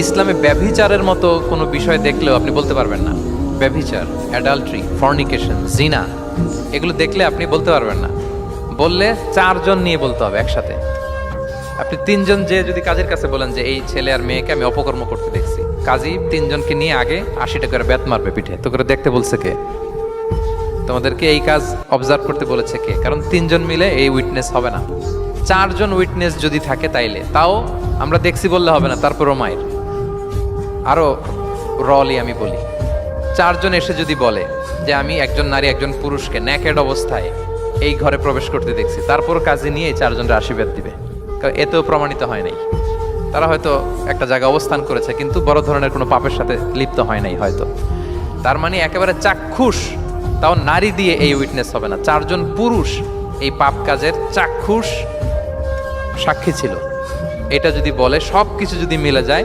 ইসলামে ব্যভিচারের মতো কোনো বিষয় দেখলেও আপনি বলতে পারবেন না। ব্যভিচার, অ্যাডাল্ট্রি, ফর্নিকেশন, জিনা, এগুলো দেখলে আপনি বলতে পারবেন না। বললে চারজন নিয়ে বলতে হবে একসাথে। আপনি তিনজন যে যদি কাজের কাছে বলেন যে এই ছেলে আর মেয়েকে আমি অপকর্ম করতে দেখছি, কাজী তিনজনকে নিয়ে আগে 80 টাকার বেত মারবে পিঠে। তো করে দেখতে বলছে কে? তোমাদেরকে এই কাজ অবজার্ভ করতে বলেছে কে? কারণ তিনজন মিলে এই উইটনেস হবে না। চারজন উইটনেস যদি থাকে তাইলে তাও আমরা দেখছি বললে হবে না, তারপরও মায়ের। আরো রলি আমি বলি, চারজন এসে যদি বলে যে আমি একজন নারী একজন পুরুষকে নেকেড অবস্থায় এই ঘরে প্রবেশ করতে দেখছি, তারপর কাজে নিয়ে এই চারজনের আশীর্বাদ দিবে, কারণ এতেও প্রমাণিত হয় নাই। তারা হয়তো একটা জায়গায় অবস্থান করেছে কিন্তু বড় ধরনের কোনো পাপের সাথে লিপ্ত হয় নাই হয়তো। তার মানে একেবারে চাক্ষুষ, তাও নারী দিয়ে এই উইটনেস হবে না, চারজন পুরুষ এই পাপ কাজের চাক্ষুষ সাক্ষী ছিল। এটা যদি বলে, সব কিছু যদি মিলে যায়,